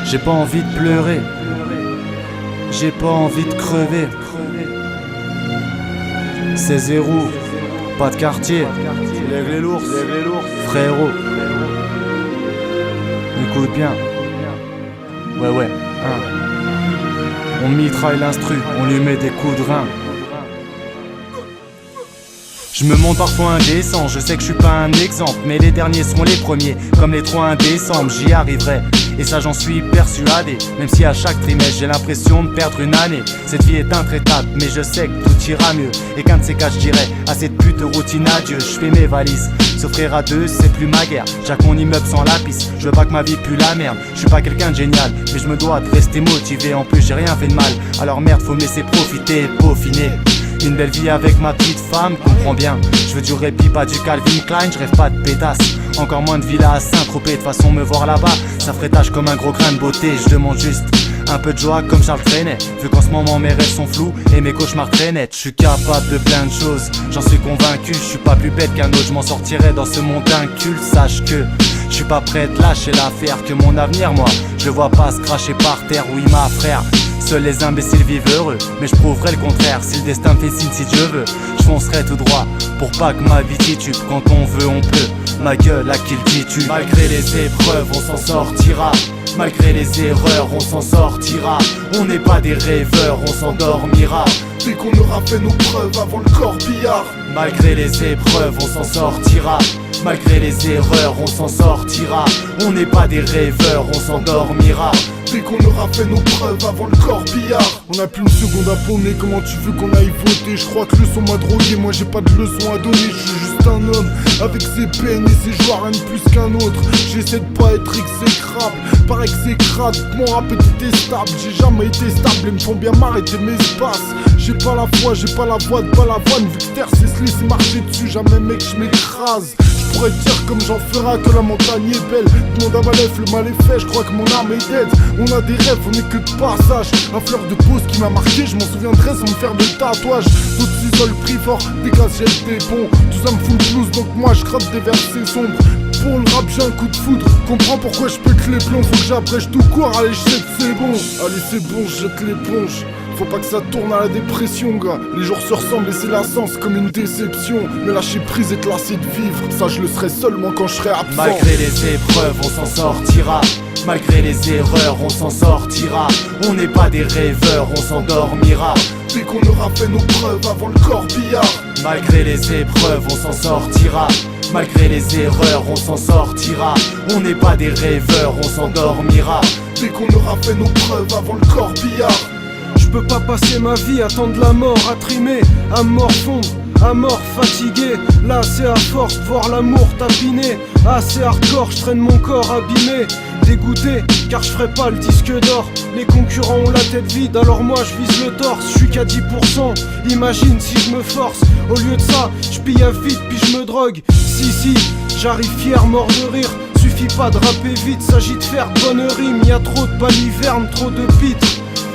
J'ai pas envie de pleurer, j'ai pas envie de crever. C'est zéro, pas de quartier. Lève les lourds, frérot. Écoute bien. Ouais, hein. On mitraille l'instru, on lui met des coups de rein. Je me montre parfois indécent, je sais que je suis pas un exemple, mais les derniers seront les premiers, comme les 3 indécembre, j'y arriverai. Et ça j'en suis persuadé, même si à chaque trimestre j'ai l'impression de perdre une année. Cette vie est intraitable, mais je sais que tout ira mieux. Et qu'un de ces cas je dirais, à cette pute de routine adieu. Je fais mes valises, s'offrir à deux c'est plus ma guerre. Jacques mon immeuble sans lapis, je veux pas que ma vie pue la merde. Je suis pas quelqu'un de génial, mais je me dois de rester motivé. En plus j'ai rien fait de mal, alors merde faut me laisser profiter et peaufiner. Une belle vie avec ma petite femme, comprends bien. Je veux du répit, pas du Calvin Klein, je rêve pas de pétasse. Encore moins de villa à Saint-Tropez, de façon me voir là-bas ça ferait tache comme un gros grain de beauté. Je demande juste un peu de joie comme Charles Trenet. Vu qu'en ce moment mes rêves sont flous et mes cauchemars très nets. Je suis capable de plein de choses, j'en suis convaincu. Je suis pas plus bête qu'un autre, je m'en sortirai dans ce monde inculte. Sache que je suis pas prêt de lâcher l'affaire, que mon avenir moi je le vois pas se cracher par terre. Oui ma frère, seuls les imbéciles vivent heureux, mais je prouverai le contraire. Si le destin me fait signe, si Dieu veut, je foncerai tout droit pour pas que ma vie titube. Quand on veut on peut, ma gueule à qui le dis-tu. Malgré les épreuves on s'en sortira, malgré les erreurs on s'en sortira. On n'est pas des rêveurs, on s'endormira dès qu'on aura fait nos preuves avant le corbillard. Malgré les épreuves on s'en sortira, malgré les erreurs on s'en sortira. On n'est pas des rêveurs, on s'endormira dès qu'on aura fait nos preuves avant le corbillard. On a plus une seconde à paumer, comment tu veux qu'on aille voter? Je crois que le son m'a drogué, moi j'ai pas de leçon à donner. Je suis juste un homme avec ses peines et ses joies, rien de plus qu'un autre. J'essaie de pas être exécrable, paraît que c'est crade, mon rap est détestable. J'ai jamais été stable et me font bien m'arrêter mes espaces. J'ai pas la foi, j'ai pas la voix de balavoine. Vu que terre c'est se laisser marcher dessus, jamais mec je m'écrase. Je pourrais te dire comme j'en ferai que la montagne est belle. Demande à Malef, le mal est fait, je crois que mon âme est dead. On a des rêves, on est que de passage. Un fleur de pause qui m'a marqué, je m'en souviendrai sans me faire de tatouage. D'autres s'isolent pris fort, des gaz jettent des ponts. Tout ça me fout le blues, donc moi je gratte des versets sombres. Pour le rap j'ai un coup de foudre, comprends pourquoi je pète les plombs. Faut que j'abrège tout court, allez je jette, c'est bon. Allez c'est bon, je jette l'éponge. Faut pas que ça tourne à la dépression gars. Les jours se ressemblent et c'est la sens comme une déception. Mais lâcher prise et te lasser de vivre, ça je le serai seulement quand je serai absent. Malgré les épreuves on s'en sortira, malgré les erreurs on s'en sortira. On n'est pas des rêveurs, on s'endormira dès qu'on aura fait nos preuves avant le corbillard. Malgré les épreuves on s'en sortira, malgré les erreurs on s'en sortira. On n'est pas des rêveurs, on s'endormira dès qu'on aura fait nos preuves avant le corbillard. Je peux pas passer ma vie à attendre la mort, à trimer, à mort fondre, à mort fatigué. Là c'est à force de voir l'amour tapiner. Assez hardcore, je traîne mon corps abîmé. Dégoûté, car je ferai pas le disque d'or. Les concurrents ont la tête vide, alors moi je vise le torse. Je suis qu'à 10%, imagine si je me force. Au lieu de ça, je pille à vite puis je me drogue. Si, j'arrive fier, mort de rire. Suffit pas de rapper vite, s'agit de faire de bonnes rimes. Y'a trop de balivernes, trop de pitres.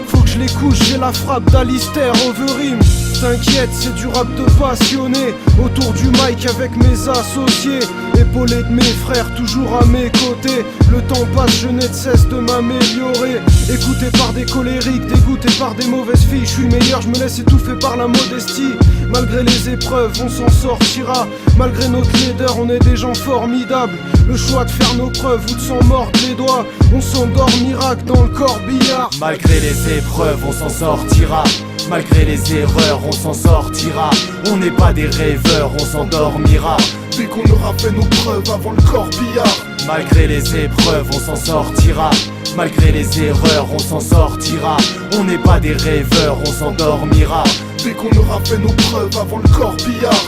Faut que je les couche, j'ai la frappe d'Alistair Overeem. T'inquiète, c'est du rap de passionné. Autour du mic avec mes associés, épaulé de mes frères, toujours à mes côtés. Le temps passe, je n'ai de cesse de m'améliorer. Écouté par des colériques, dégoûté par des mauvaises filles. Je suis le meilleur, je me laisse étouffer par la modestie. Malgré les épreuves, on s'en sortira. Malgré notre laideur, on est des gens formidables. Le choix de faire nos preuves ou de s'en mordre les doigts. On s'endormira que dans le corbillard. Malgré les épreuves, on s'en sortira. Malgré les erreurs, on s'en sortira. On n'est pas des rêveurs, on s'endormira dès qu'on aura fait nos preuves avant le corbillard. Malgré les épreuves, on s'en sortira. Malgré les erreurs, on s'en sortira. On n'est pas des rêveurs, on s'endormira dès qu'on aura fait nos preuves avant le corbillard.